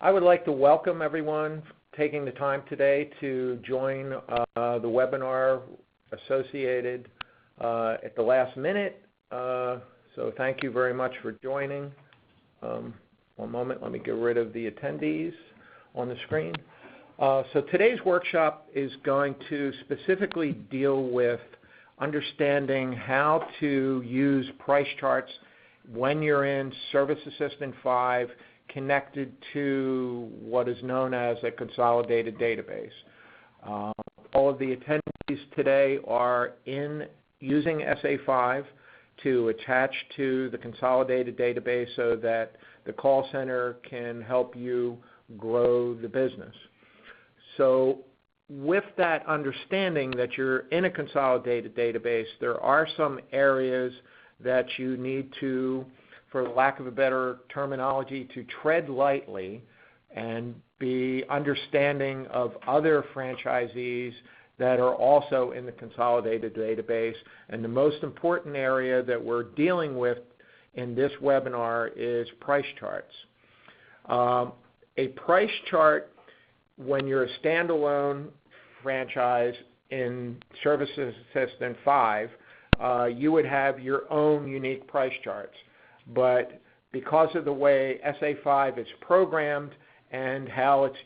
I would like to welcome everyone taking the time today to join the webinar associated at the last minute. So thank you very much for joining. One moment, let me get rid of the attendees on the screen. So today's workshop is going to specifically deal with understanding how to use price charts when you're in Service Assistant 5 connected to what is known as a consolidated database. All of the attendees today are using SA5 to attach to the consolidated database so that the call center can help you grow the business. So with that understanding that you're in a consolidated database, there are some areas that you need to, for lack of a better terminology, to tread lightly and be understanding of other franchisees that are also in the consolidated database. And the most important area that we're dealing with in this webinar is price charts. A price chart, when you're a standalone franchise in Service Assistant 5, you would have your own unique price charts. But because of the way SA5 is programmed and how it's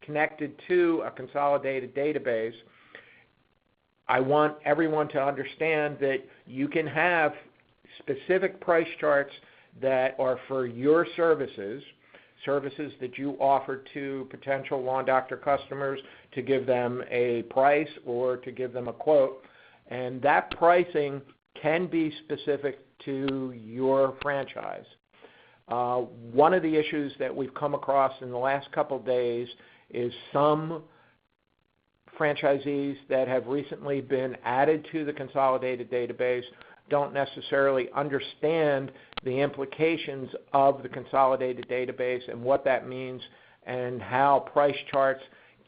connected to a consolidated database, I want everyone to understand that you can have specific price charts that are for your services that you offer to potential Lawn Doctor customers to give them a price or to give them a quote. And that pricing can be specific to your franchise. One of the issues that we've come across in the last couple of days is some franchisees that have recently been added to the consolidated database don't necessarily understand the implications of the consolidated database and what that means and how price charts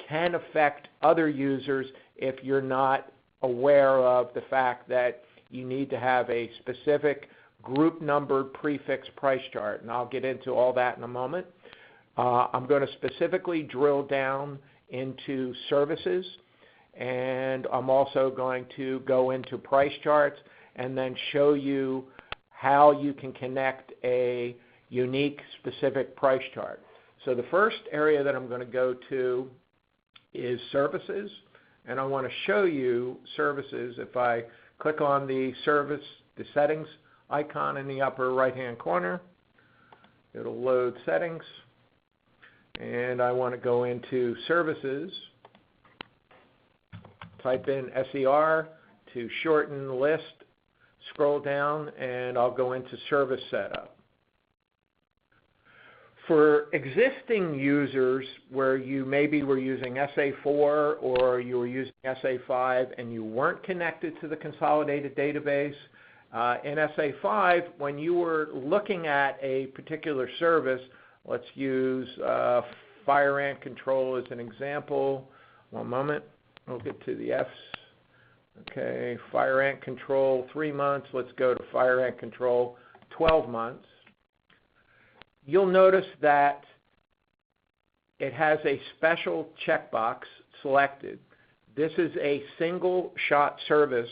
can affect other users if you're not aware of the fact that you need to have a specific group numbered prefix price chart. And I'll get into all that in a moment. I'm going to specifically drill down into services, and I'm also going to go into price charts and then show you how you can connect a unique specific price chart. So the first area that I'm going to go to is services, and I want to show you services. If I click on the settings icon in the upper right-hand corner, it'll load settings, and I want to go into services, type in SER to shorten the list, scroll down, and I'll go into service setup. For existing users where you maybe were using SA4 or you were using SA5 and you weren't connected to the consolidated database, in SA5, when you were looking at a particular service, let's use fire ant control as an example. One moment, we'll get to the F's. Okay, fire ant control 3 months. Let's go to fire ant control 12 months. You'll notice that it has a special checkbox selected. This is a single shot service.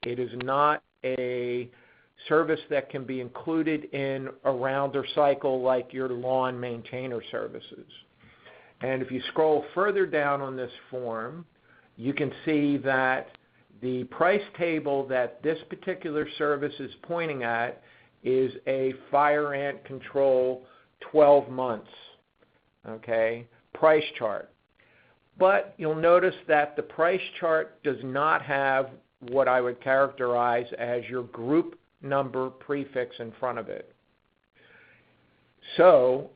It is not a service that can be included in a rounder cycle like your lawn maintainer services. And if you scroll further down on this form, you can see that the price table that this particular service is pointing at is a fire ant control 12 months, okay, price chart. But you'll notice that the price chart does not have what I would characterize as your group number prefix in front of it. So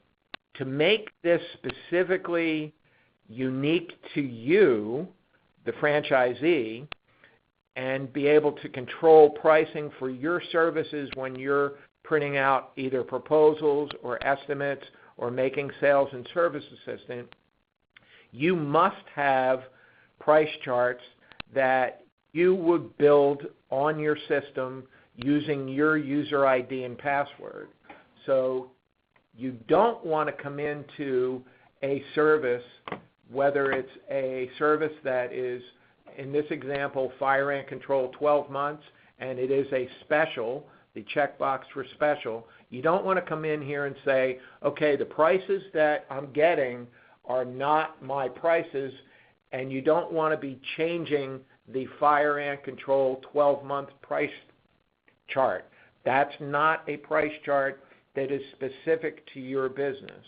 to make this specifically unique to you, the franchisee, and be able to control pricing for your services when you're printing out either proposals or estimates or making sales in Service Assistant, you must have price charts that you would build on your system using your user ID and password. So you don't want to come into a service, whether it's a service that is, in this example, fire ant control 12 months, and it is a special, the checkbox for special, you don't want to come in here and say, okay, the prices that I'm getting are not my prices, and you don't want to be changing the fire ant control 12-month price chart. That's not a price chart that is specific to your business.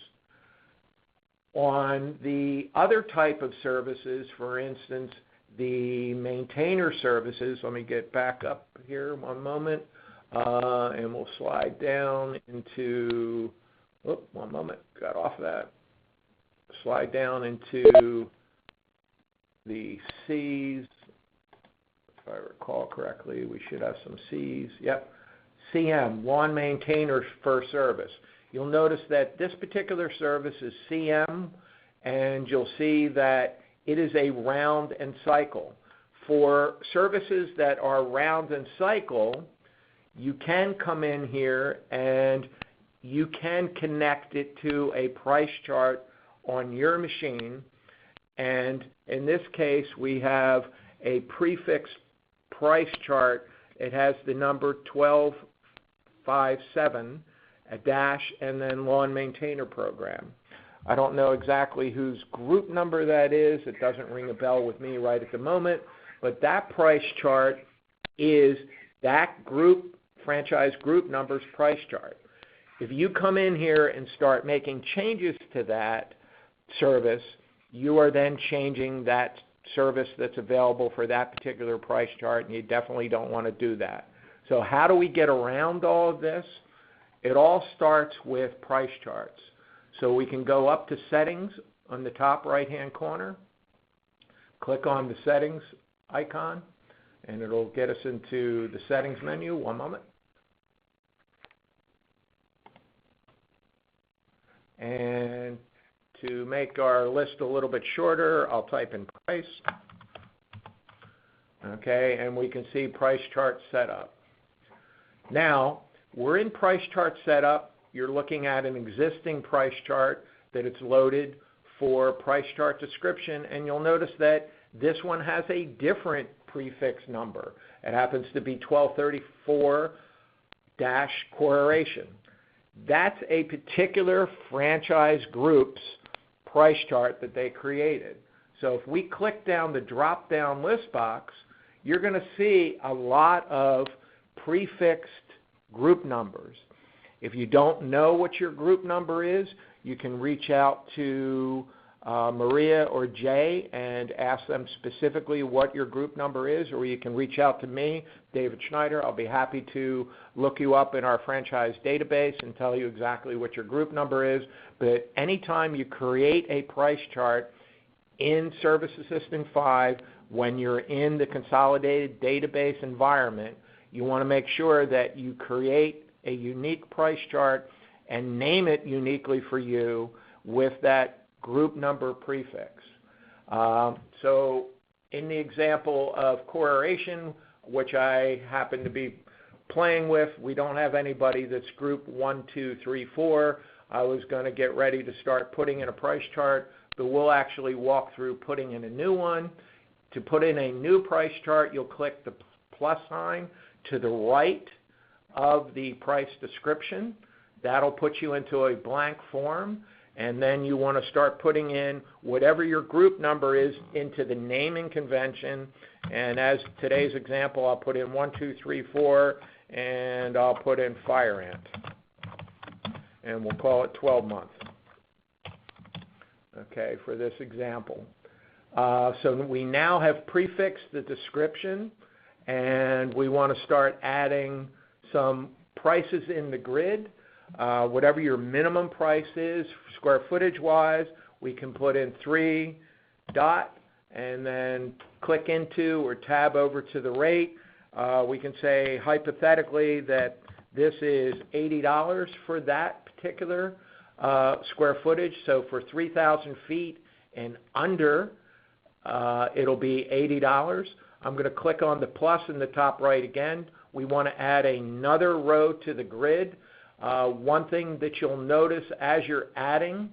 On the other type of services, for instance, the maintainer services, let me get back up here one moment, and we'll slide down into, one moment, got off that. Slide down into the C's. If I recall correctly, we should have some C's. Yep. CM, lawn maintainer for service. You'll notice that this particular service is CM, and you'll see that it is a round and cycle. For services that are round and cycle, you can come in here and you can connect it to a price chart on your machine. And in this case, we have a prefix price chart. It has the number 1257, a dash, and then lawn maintainer program. I don't know exactly whose group number that is. It doesn't ring a bell with me right at the moment. But that price chart is that group, franchise group number's price chart. If you come in here and start making changes to that service, you are then changing that service that's available for that particular price chart, and you definitely don't want to do that. So how do we get around all of this? It all starts with price charts. So we can go up to settings on the top right-hand corner, click on the settings icon, and it'll get us into the settings menu. One moment. And to make our list a little bit shorter, I'll type in price. Okay, and we can see price chart setup. Now, we're in price chart setup. You're looking at an existing price chart that it's loaded for price chart description, and you'll notice that this one has a different prefix number. It happens to be 1234-correlation. That's a particular franchise group's price chart that they created. So if we click down the drop-down list box, you're going to see a lot of prefixed group numbers. If you don't know what your group number is, you can reach out to Maria or Jay and ask them specifically what your group number is, or you can reach out to me, David Schneider. I'll be happy to look you up in our franchise database and tell you exactly what your group number is. But anytime you create a price chart in Service Assistant 5, when you're in the consolidated database environment, you want to make sure that you create a unique price chart and name it uniquely for you with that group number prefix. So in the example of correlation, which I happen to be playing with, we don't have anybody that's group 1, 2, 3, 4. I was going to get ready to start putting in a price chart, but we'll actually walk through putting in a new one. To put in a new price chart, you'll click the plus sign to the right of the price description. That'll put you into a blank form, and then you want to start putting in whatever your group number is into the naming convention. And as today's example, I'll put in 1, 2, 3, 4, and I'll put in fire ant. And we'll call it 12 months. Okay, for this example. So we now have prefixed the description, and we want to start adding some prices in the grid. Whatever your minimum price is, square footage wise, we can put in 3 dot and then click into or tab over to the rate. We can say hypothetically that this is $80 for that particular square footage. So for 3,000 feet and under, it'll be $80. I'm going to click on the plus in the top right again. We want to add another row to the grid. One thing that you'll notice as you're adding,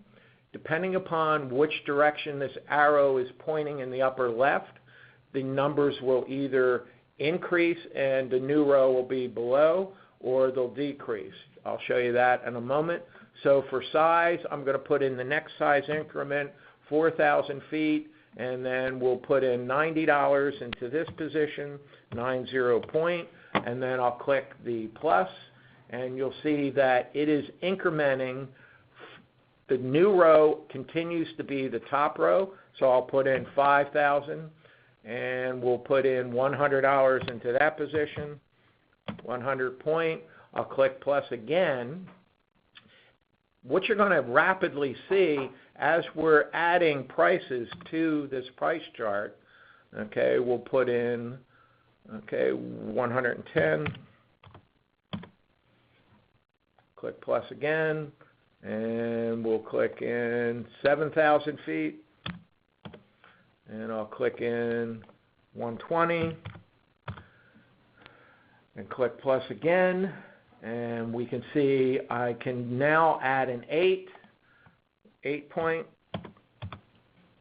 depending upon which direction this arrow is pointing in the upper left, the numbers will either increase and the new row will be below, or they'll decrease. I'll show you that in a moment. So for size, I'm going to put in the next size increment, 4,000 feet, and then we'll put in $90 into this position, 90 point, and then I'll click the plus, and you'll see that it is incrementing. The new row continues to be the top row, so I'll put in 5,000, and we'll put in $100 into that position, 100 point. I'll click plus again. What you're going to rapidly see as we're adding prices to this price chart, okay, we'll put in, okay, 110, click plus again, and we'll click in 7,000 feet, and I'll click in 120, and click plus again, and we can see I can now add an 8 point,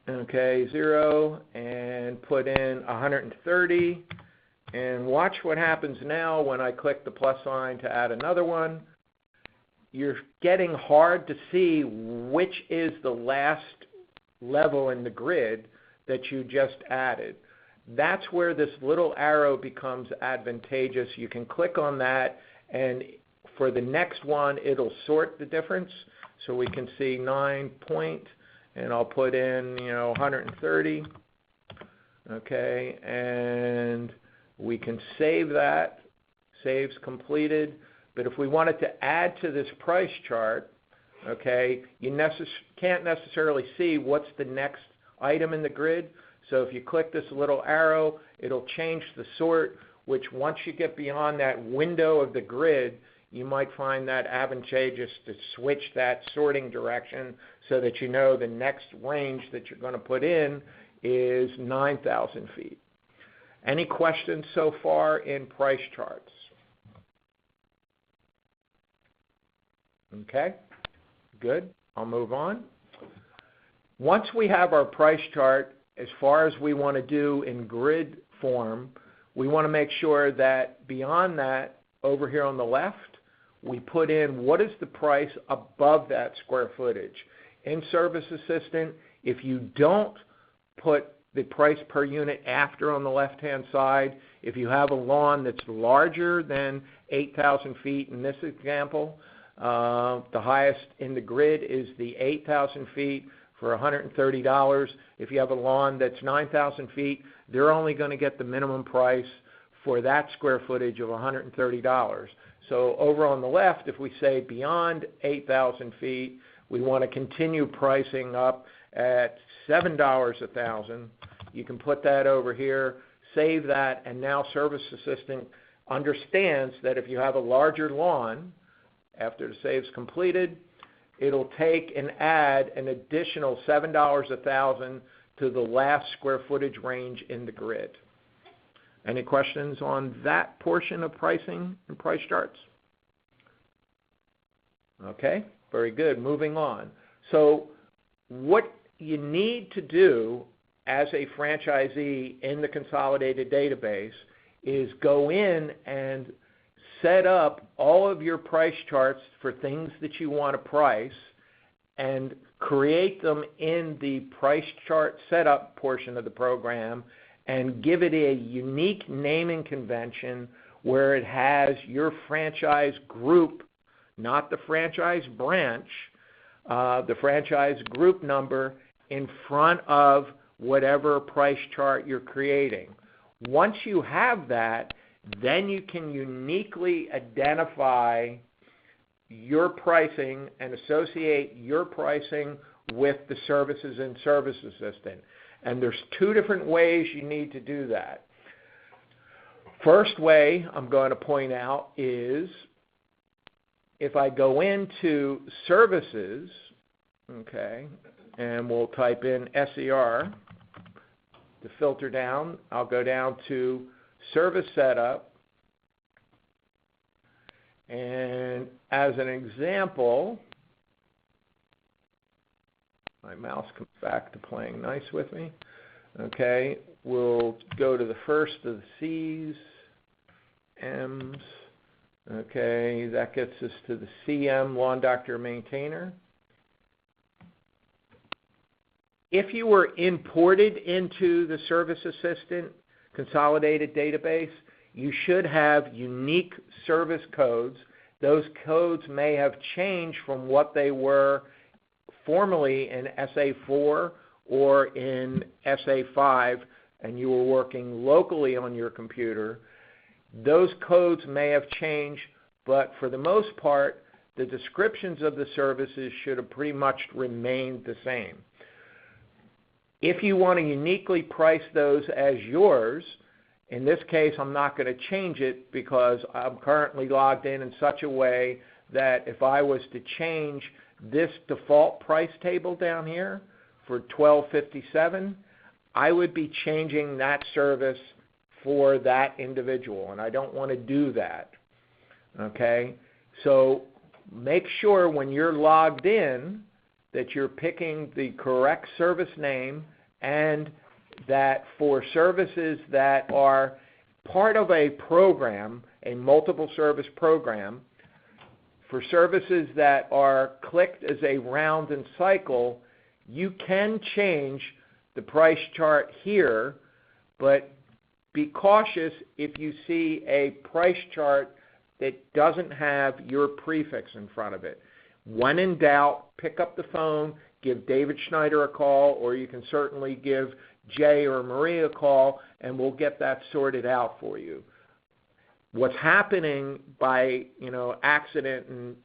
okay, 0, and put in 130, and watch what happens now when I click the plus sign to add another one. You're getting hard to see which is the last level in the grid that you just added. That's where this little arrow becomes advantageous. You can click on that, and for the next one, it'll sort the difference. So we can see 9 point, and I'll put in, 130. Okay, and we can save that. Saves completed. But if we wanted to add to this price chart, okay, you can't necessarily see what's the next item in the grid. So if you click this little arrow, it'll change the sort, which once you get beyond that window of the grid, you might find that advantageous to switch that sorting direction so that you know the next range that you're going to put in is 9,000 feet. Any questions so far in price charts? Okay, good. I'll move on. Once we have our price chart, as far as we want to do in grid form, we want to make sure that beyond that, over here on the left, we put in what is the price above that square footage. In Service Assistant, if you don't put the price per unit after on the left-hand side, if you have a lawn that's larger than 8,000 feet in this example, the highest in the grid is the 8,000 feet for $130. If you have a lawn that's 9,000 feet, they're only going to get the minimum price for that square footage of $130. So over on the left, if we say beyond 8,000 feet, we want to continue pricing up at $7 a thousand. You can put that over here, save that, and now Service Assistant understands that if you have a larger lawn, after the save's completed, it'll take and add an additional $7 a thousand to the last square footage range in the grid. Any questions on that portion of pricing and price charts? Okay, very good. Moving on. So what you need to do as a franchisee in the consolidated database is go in and set up all of your price charts for things that you want to price and create them in the price chart setup portion of the program and give it a unique naming convention where it has your franchise group, not the franchise branch, the franchise group number in front of whatever price chart you're creating. Once you have that, then you can uniquely identify your pricing and associate your pricing with the services in Service Assistant. And there's two different ways you need to do that. First way I'm going to point out is if I go into Services, okay, and we'll type in SER to filter down. I'll go down to Service Setup, and as an example, my mouse comes back to playing nice with me. Okay, we'll go to the first of the C's, M's. Okay, that gets us to the CM, Lawn Doctor Maintainer. If you were imported into the Service Assistant consolidated database, you should have unique service codes. Those codes may have changed from what they were formerly in SA4 or in SA5, and you were working locally on your computer. Those codes may have changed, but for the most part, the descriptions of the services should have pretty much remained the same. If you want to uniquely price those as yours, in this case, I'm not going to change it because I'm currently logged in such a way that if I was to change this default price table down here for $12.57, I would be changing that service for that individual, and I don't want to do that. Okay? So make sure when you're logged in that you're picking the correct service name, and that for services that are part of a program, a multiple service program, for services that are clicked as a round and cycle, you can change the price chart here, but be cautious if you see a price chart that doesn't have your prefix in front of it. When in doubt, pick up the phone, give David Schneider a call, or you can certainly give Jay or Maria a call, and we'll get that sorted out for you. What's happening by accident and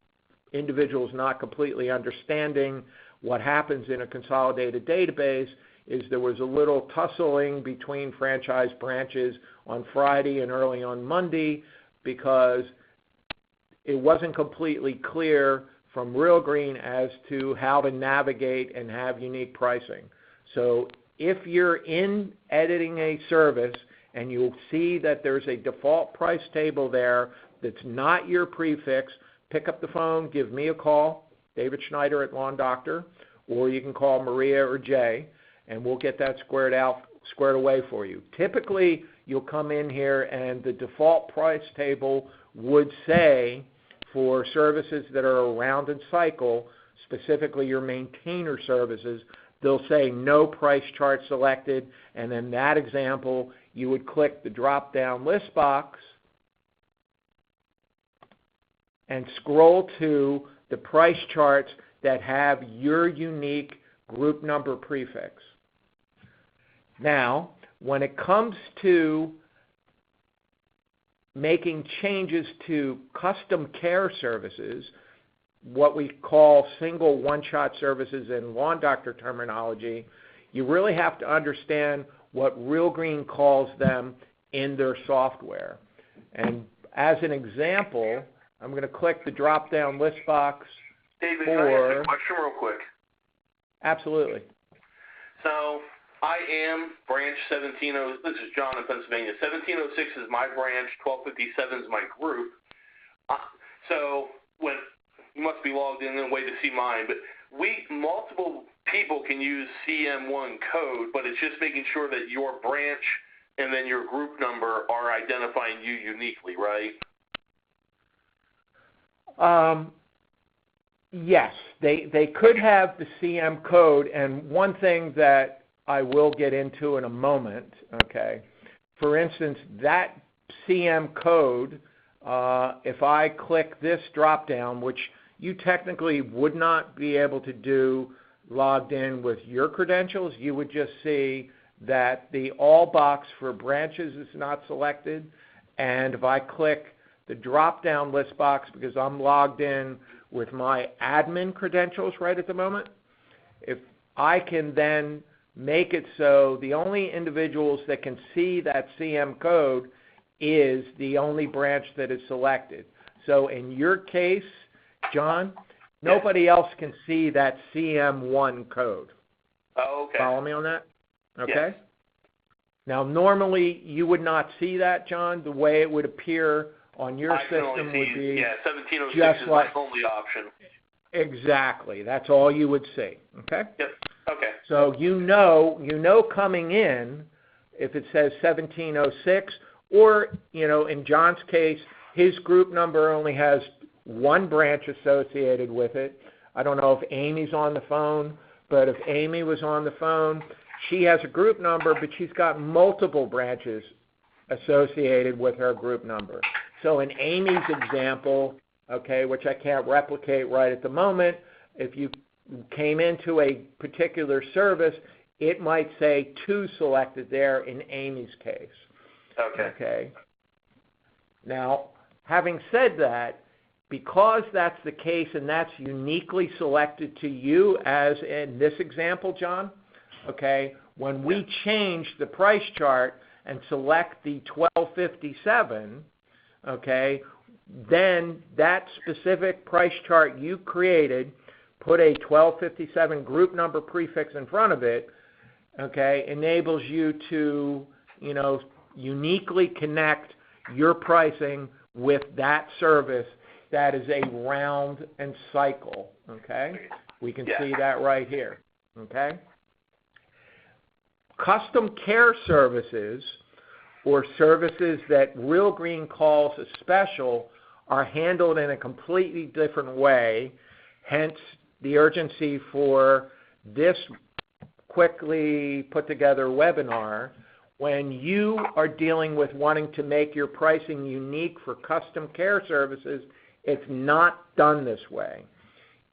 individuals not completely understanding what happens in a consolidated database is there was a little tussling between franchise branches on Friday and early on Monday because it wasn't completely clear from Real Green as to how to navigate and have unique pricing. So if you're in editing a service and you'll see that there's a default price table there that's not your prefix, pick up the phone, give me a call, David Schneider at Lawn Doctor, or you can call Maria or Jay, and we'll get that squared away for you. Typically, you'll come in here and the default price table would say for services that are around and cycle, specifically your maintainer services, they'll say no price chart selected, and in that example, you would click the drop-down list box and scroll to the price charts that have your unique group number prefix. Now, when it comes to making changes to custom care services, what we call single one-shot services in Lawn Doctor terminology, you really have to understand what Real Green calls them in their software. And as an example, I'm going to click the drop-down list box. David, can I ask a question real quick? Absolutely. So I am branch 170. This is John in Pennsylvania. 1706 is my branch. 1257 is my group. So when you must be logged in a way to see mine, but multiple people can use CM1 code, but it's just making sure that your branch and then your group number are identifying you uniquely, right? Yes, they could have the CM code, and one thing that I will get into in a moment, okay, for instance, that CM code, if I click this drop-down, which you technically would not be able to do logged in with your credentials, you would just see that the all box for branches is not selected, and if I click the drop-down list box because I'm logged in with my admin credentials right at the moment, if I can then make it so the only individuals that can see that CM code is the only branch that is selected. So in your case, John, nobody else can see that CM1 code. Oh, okay. Follow me on that? Okay. Yes. Now, normally you would not see that, John. The way it would appear on your system would be 1706 just is like my only option. Exactly. That's all you would see. Okay? Yep. Okay. So you know coming in, if it says 1706, or, in John's case, his group number only has one branch associated with it. I don't know if Amy's on the phone, but if Amy was on the phone, she has a group number, but she's got multiple branches associated with her group number. So in Amy's example, okay, which I can't replicate right at the moment, if you came into a particular service, it might say 2 selected there in Amy's case. Okay. Now, having said that, because that's the case and that's uniquely selected to you, as in this example, John, okay, when we change the price chart and select the 1257, okay, then that specific price chart you created, put a 1257 group number prefix in front of it, okay, enables you to, uniquely connect your pricing with that service that is a round and cycle, okay? We can see that right here, okay? Custom care services, or services that Real Green calls a special, are handled in a completely different way, hence the urgency for this quickly put together webinar. When you are dealing with wanting to make your pricing unique for custom care services, it's not done this way.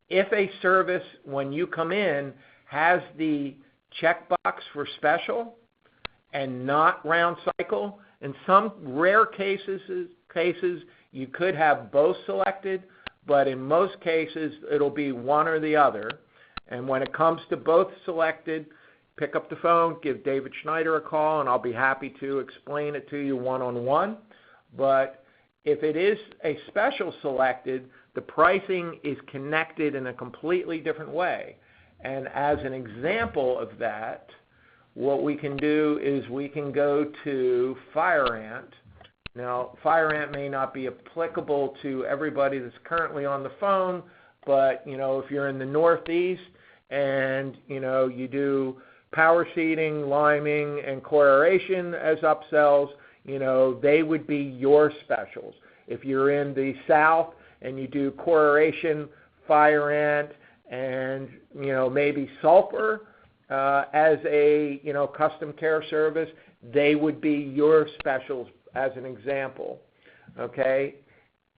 If a service, when you come in, has the checkbox for special and not round cycle, in some rare cases you could have both selected, but in most cases it'll be one or the other. And when it comes to both selected, pick up the phone, give David Schneider a call, and I'll be happy to explain it to you one-on-one. But if it is a special selected, the pricing is connected in a completely different way. And as an example of that, what we can do is we can go to FireAnt. Now, FireAnt may not be applicable to everybody that's currently on the phone, but, if you're in the Northeast and, you do power seeding, liming, and core aeration as upsells, they would be your specials. If you're in the South and you do core aeration, FireAnt, and, maybe sulfur as a, custom care service, they would be your specials as an example. Okay?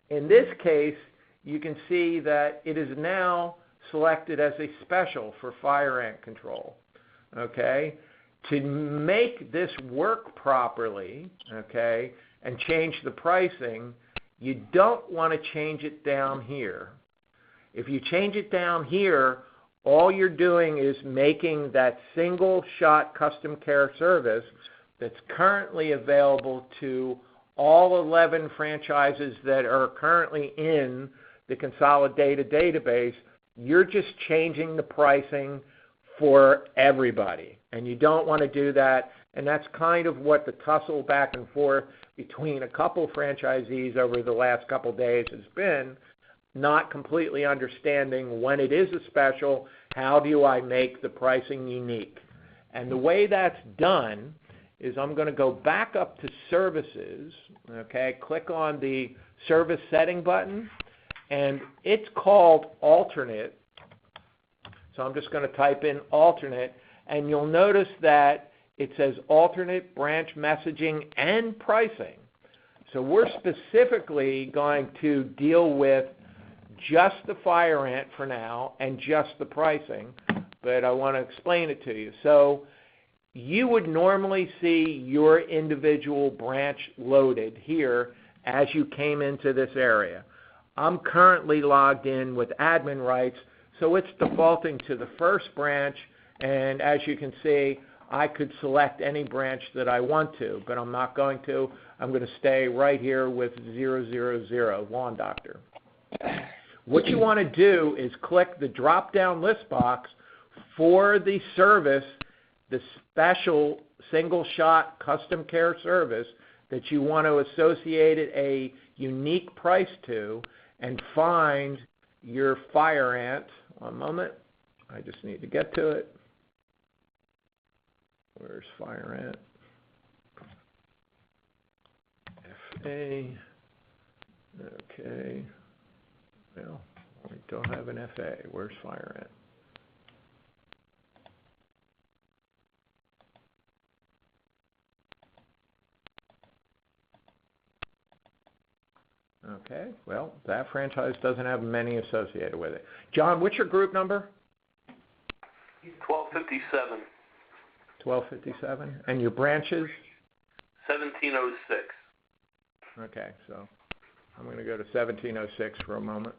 In this case, you can see that it is now selected as a special for FireAnt control. Okay? To make this work properly, okay, and change the pricing, you don't want to change it down here. If you change it down here, all you're doing is making that single shot custom care service that's currently available to all 11 franchises that are currently in the consolidated database. You're just changing the pricing for everybody, and you don't want to do that. And that's kind of what the tussle back and forth between a couple franchisees over the last couple days has been, not completely understanding when it is a special, how do I make the pricing unique? And the way that's done is I'm going to go back up to services, okay, click on the service setting button, and it's called alternate. So I'm just going to type in alternate, and you'll notice that it says alternate branch messaging and pricing. So we're specifically going to deal with just the FireAnt for now and just the pricing, but I want to explain it to you. So you would normally see your individual branch loaded here as you came into this area. I'm currently logged in with admin rights, so it's defaulting to the first branch, and as you can see, I could select any branch that I want to, but I'm not going to. I'm going to stay right here with 000, Lawn Doctor. What you want to do is click the drop-down list box for the service, the special single-shot custom care service that you want to associate a unique price to, and find your FireAnt. One moment. I just need to get to it. Where's fire ant? FA. Okay. Well, we don't have an FA. Where's fire ant? Okay, well, that franchise doesn't have many associated with it. John, what's your group number? 1257. 1257. And your branches? 1706. Okay, so I'm going to go to 1706 for a moment.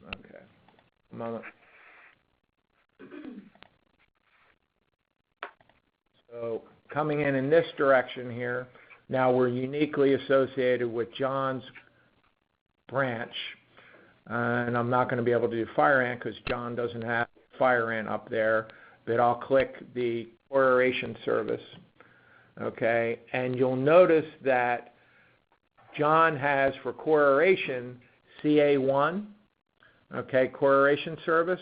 Okay, a moment. So coming in this direction here, now we're uniquely associated with John's branch, and I'm not going to be able to do fire ant because John doesn't have fire ant up there, but I'll click the coaguration service, okay, and you'll notice that John has for coaguration CA1, okay, coaguration service.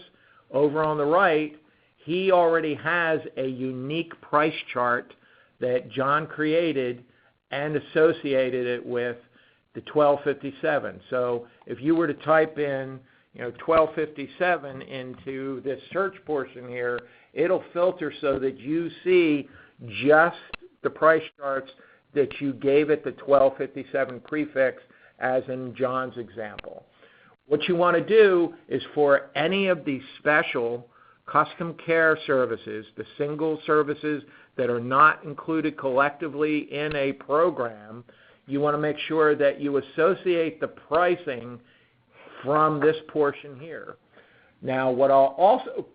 Over on the right, he already has a unique price chart that John created and associated it with the 1257. So if you were to type in, 1257 into this search portion here, it'll filter so that you see just the price charts that you gave it the 1257 prefix, as in John's example. What you want to do is for any of these special custom care services, the single services that are not included collectively in a program, you want to make sure that you associate the pricing from this portion here. Now, what I'll also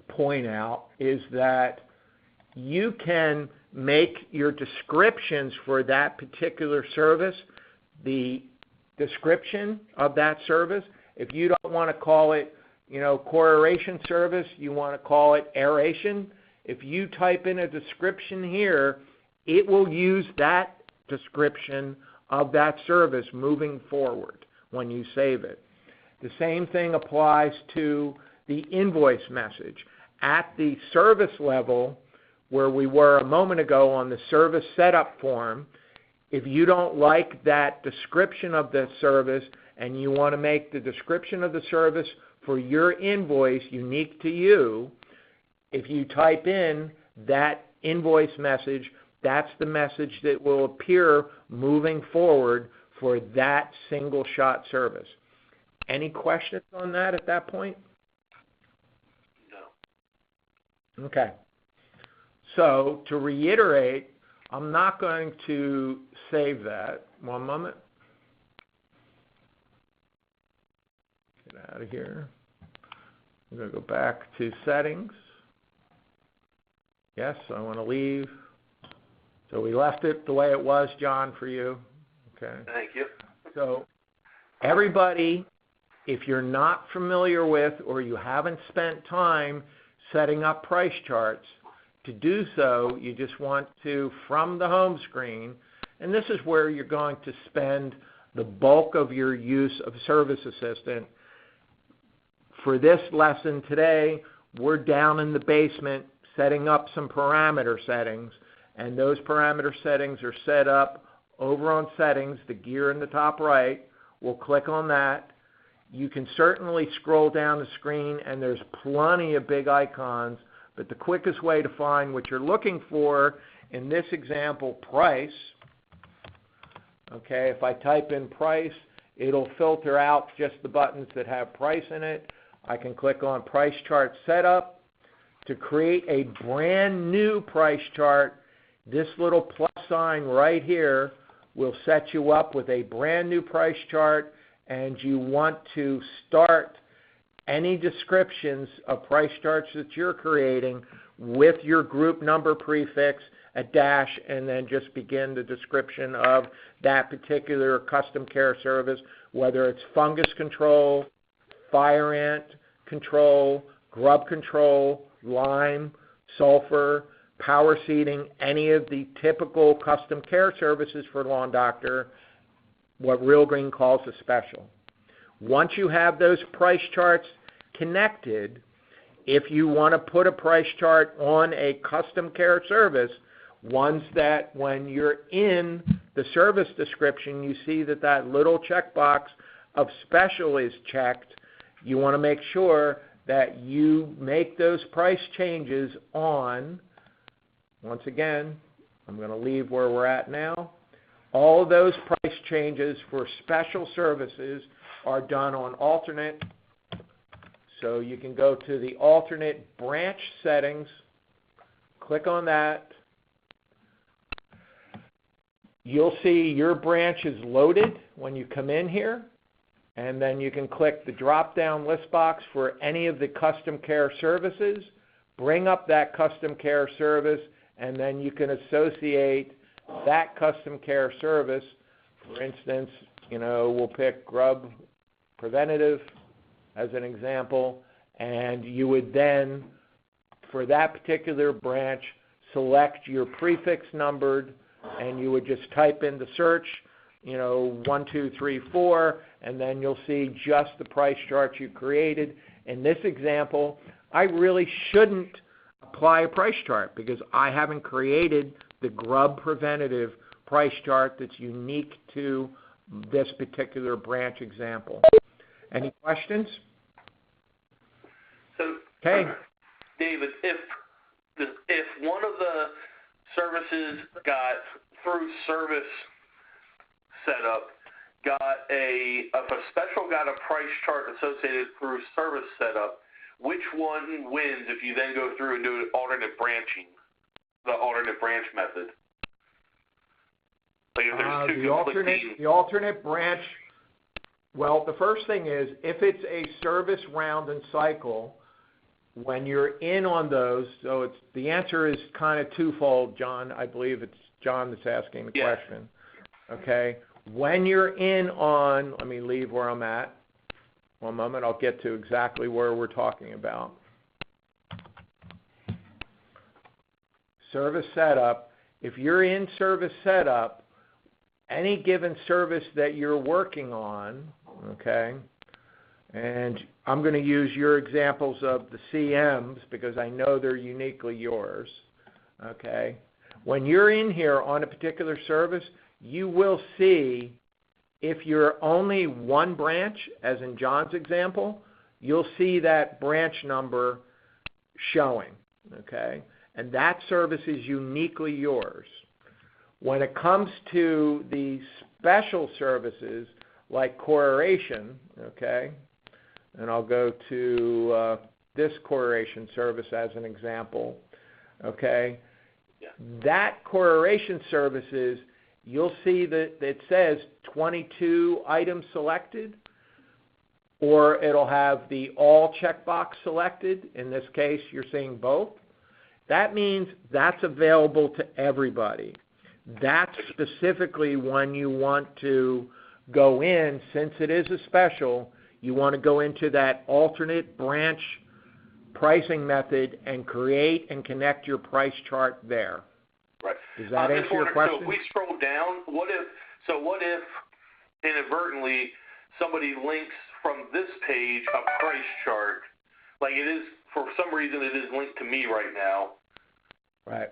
point out is that you can make your descriptions for that particular service, the description of that service. If you don't want to call it, coaguration service, you want to call it aeration. If you type in a description here, it will use that description of that service moving forward when you save it. The same thing applies to the invoice message. At the service level, where we were a moment ago on the service setup form, if you don't like that description of the service and you want to make the description of the service for your invoice unique to you, if you type in that invoice message, that's the message that will appear moving forward for that single shot service. Any questions on that at that point? No. Okay. So to reiterate, I'm not going to save that. One moment. Get out of here. I'm going to go back to settings. Yes, I want to leave. So we left it the way it was, John, for you. Okay. Thank you. So everybody, if you're not familiar with or you haven't spent time setting up price charts, to do so, you just want to, from the home screen, and this is where you're going to spend the bulk of your use of Service Assistant. For this lesson today, we're down in the basement setting up some parameter settings, and those parameter settings are set up over on Settings, the gear in the top right. We'll click on that. You can certainly scroll down the screen, and there's plenty of big icons, but the quickest way to find what you're looking for, in this example, price, okay, if I type in price, it'll filter out just the buttons that have price in it. I can click on Price Chart Setup. To create a brand new price chart, this little plus sign right here will set you up with a brand new price chart, and you want to start any descriptions of price charts that you're creating with your group number prefix, a dash, and then just begin the description of that particular custom care service, whether it's fungus control, fire ant control, grub control, lime, sulfur, power seeding, any of the typical custom care services for Lawn Doctor. what Real Green calls a special. Once you have those price charts connected, if you want to put a price chart on a custom care service, ones that when you're in the service description, you see that that little checkbox of special is checked, you want to make sure that you make those price changes on, once again, I'm going to leave where we're at now. All of those price changes for special services are done on alternate. So you can go to the alternate branch settings, click on that. You'll see your branch is loaded when you come in here, and then you can click the drop-down list box for any of the custom care services, bring up that custom care service, and then you can associate that custom care service. For instance, we'll pick Grub Preventative as an example, and you would then, for that particular branch, select your prefix numbered, and you would just type in the search, 1, 2, 3, 4, and then you'll see just the price chart you created. In this example, I really shouldn't apply a price chart because I haven't created the Grub Preventative price chart that's unique to this particular branch example. Any questions? So, okay. David, if one of the services got through service setup, if a special got a price chart associated through service setup, which one wins if you then go through and do alternate branching, the alternate branch method? Like if there's two the alternate branch. Well, the first thing is, if it's a service round and cycle, when you're in on those, so the answer is kind of twofold, John. I believe it's John that's asking the question. Okay. When you're in on, let me leave where I'm at. One moment, I'll get to exactly where we're talking about. Service setup. If you're in service setup, any given service that you're working on, okay, and I'm going to use your examples of the CMs because I know they're uniquely yours, okay. When you're in here on a particular service, you will see, if you're only one branch, as in John's example, you'll see that branch number showing, okay? And that service is uniquely yours. When it comes to the special services like correlation, okay, and I'll go to this correlation service as an example, okay, that correlation services, you'll see that it says 22 items selected, or it'll have the all checkbox selected. In this case, you're seeing both. That means that's available to everybody. That's specifically when you want to go in, since it is a special, you want to go into that alternate branch pricing method and create and connect your price chart there. Right. Does that answer your question? So if we scroll down, what if inadvertently somebody links from this page a price chart, like it is, for some reason it is linked to me right now. Right.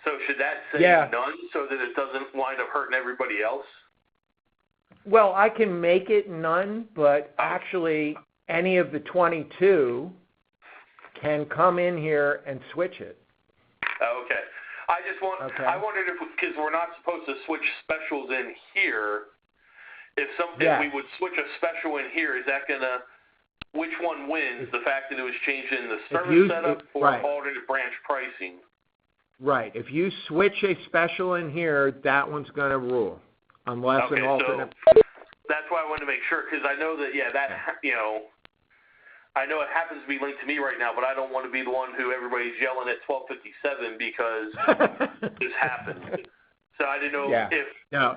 So should that say none so that it doesn't wind up hurting everybody else? Well, I can make it none, but actually any of the 22 can come in here and switch it. Okay. I wondered if, because we're not supposed to switch specials in here, if we would switch a special in here, is that going to, which one wins? The fact that it was changed in the service setup or alternate branch pricing? Right. If you switch a special in here, that one's going to rule, unless an alternate. So that's why I wanted to make sure, because I know that, I know it happens to be linked to me right now, but I don't want to be the one who everybody's yelling at 12:57 because this happened. So I didn't know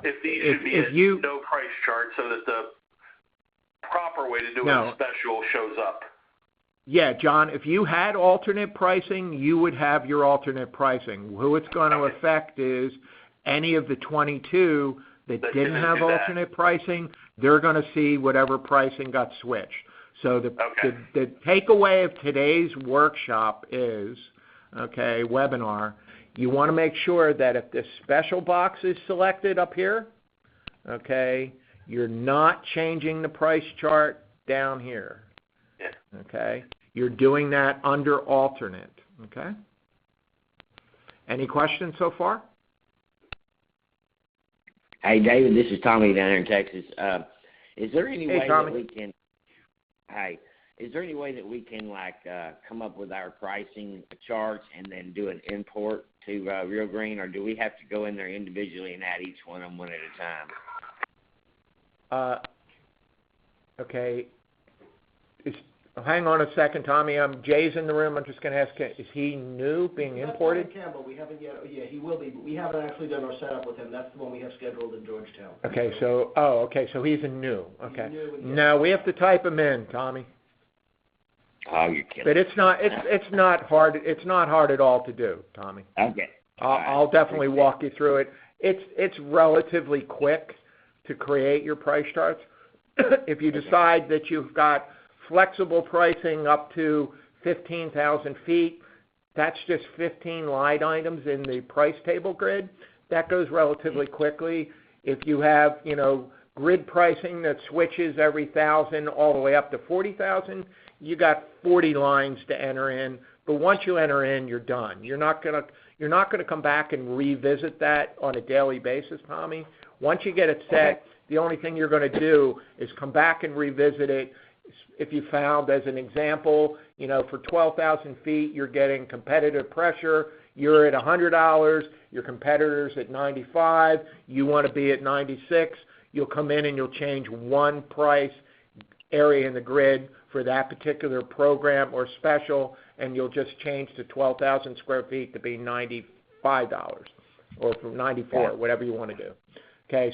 if these should be a no price chart so that the proper way to do a special shows up. Yeah, John, if you had alternate pricing, you would have your alternate pricing. Who it's going to affect is any of the 22 that didn't have alternate pricing, they're going to see whatever pricing got switched. So the takeaway of today's workshop is, webinar, you want to make sure that if this special box is selected up here, you're not changing the price chart down here. You're doing that under alternate. Any questions so far? Hey, David, this is Tommy down here in Texas. Is there any way that we can? Hey, is there any way that we can come up with our pricing charts and then do an import to Real Green, or do we have to go in there individually and add each one of them one at a time? Hang on a second, Tommy. Jay's in the room. I'm just going to ask, is he new, being imported? That's Campbell. We haven't yet. Yeah, he will be, but we haven't actually done our setup with him. That's the one we have scheduled in Georgetown. So he's a new. No, we have to type him in, Tommy. Oh, you're kidding. But it's not hard. It's not hard at all to do, Tommy. Okay. I'll definitely walk you through it. It's relatively quick to create your price charts. If you decide that you've got flexible pricing up to 15,000 feet, that's just 15 line items in the price table grid. That goes relatively quickly. If you have, grid pricing that switches every 1,000 all the way up to 40,000, you got 40 lines to enter in. But once you enter in, you're done. You're not gonna come back and revisit that on a daily basis, Tommy. Once you get it set, the only thing you're going to do is come back and revisit it. If you found, as an example, for 12,000 feet, you're getting competitive pressure. You're at $100. Your competitor's at $95. You want to be at $96. You'll come in and you'll change one price area in the grid for that particular program or special, and you'll just change to 12,000 square feet to be $95 or from 94, whatever you want to do.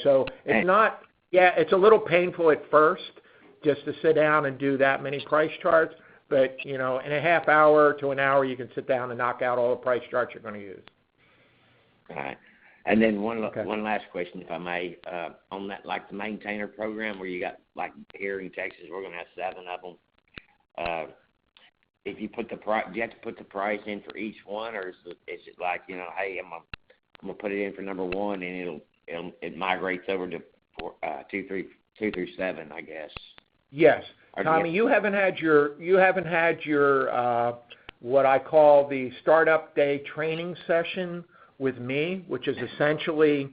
So it's not, it's a little painful at first just to sit down and do that many price charts, but, in a half hour to an hour, you can sit down and knock out all the price charts you're going to use. All right. And then one last question, if I may, on that, the maintainer program where you got, here in Texas, we're going to have 7 of them. If you put the price, do you have to put the price in for each one, or is it hey, I'm gonna put it in for number 1 and it migrates over to 2 through 7, I guess. Yes, Tommy, you haven't had your what I call the startup day training session with me, which is essentially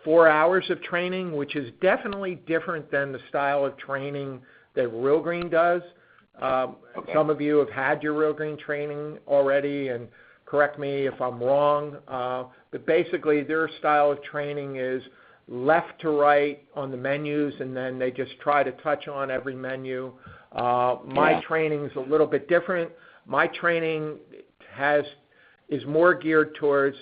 4 hours of training, which is definitely different than the style of training that Real Green does. Some of you have had your Real Green training already, and correct me if I'm wrong, but basically their style of training is left to right on the menus, and then they just try to touch on every menu. My training's a little bit different. My training is more geared towards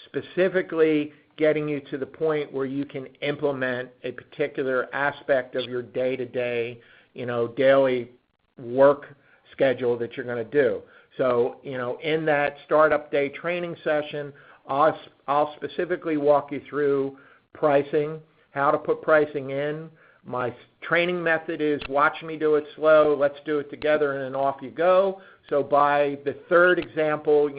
specifically getting you to the point where you can implement a particular aspect of your day-to-day, daily work schedule that you're going to do. So, in that startup day training session, I'll specifically walk you through pricing, how to put pricing in. My training method is watch me do it slow, let's do it together, and then off you go. So by the third example,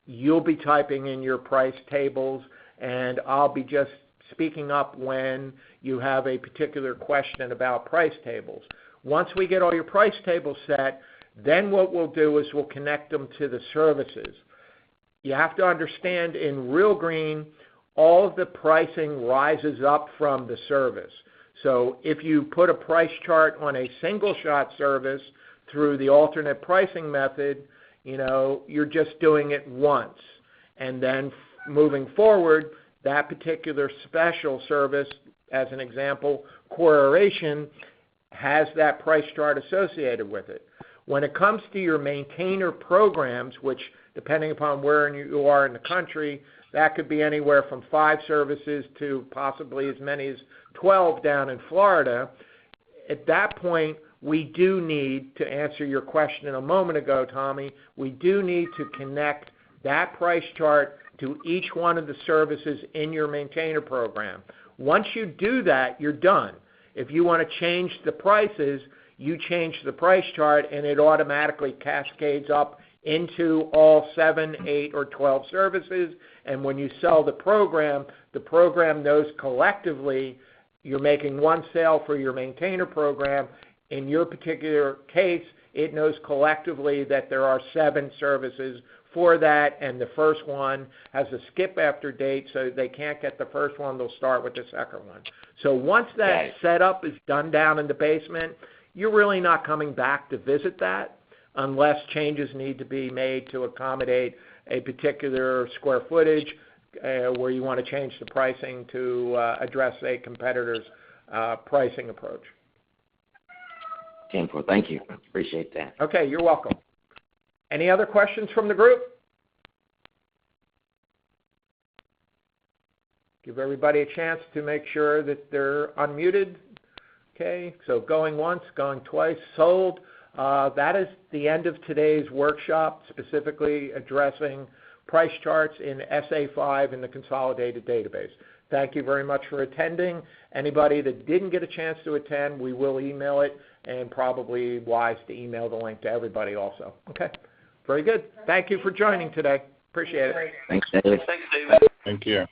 you'll be typing in your price tables, and I'll be just speaking up when you have a particular question about price tables. Once we get all your price tables set, then what we'll do is we'll connect them to the services. You have to understand, in Real Green, all of the pricing rises up from the service. So if you put a price chart on a single shot service through the alternate pricing method, you're just doing it once. And then moving forward, that particular special service, as an example, core aeration, has that price chart associated with it. When it comes to your maintainer programs, which depending upon where you are in the country, that could be anywhere from 5 services to possibly as many as 12 down in Florida. At that point, we do need, to answer your question a moment ago, Tommy, we do need to connect that price chart to each one of the services in your maintainer program. Once you do that, you're done. If you want to change the prices, you change the price chart, and it automatically cascades up into all 7, 8, or 12 services. And when you sell the program knows collectively you're making one sale for your maintainer program. In your particular case, it knows collectively that there are 7 services for that, and the first one has a skip after date, so they can't get the first one, they'll start with the second one. So once that setup is done down in the basement, you're really not coming back to visit that unless changes need to be made to accommodate a particular square footage where you want to change the pricing to address a competitor's pricing approach. 10-4, thank you. Appreciate that. Okay, you're welcome. Any other questions from the group? Give everybody a chance to make sure that they're unmuted. Okay, so going once, going twice, sold. That is the end of today's workshop, specifically addressing price charts in SA5 in the consolidated database. Thank you very much for attending. Anybody that didn't get a chance to attend, we will email it, and probably wise to email the link to everybody also. Okay, very good. Thank you for joining today. Appreciate it. Thanks, David. Thanks, David. Thank you.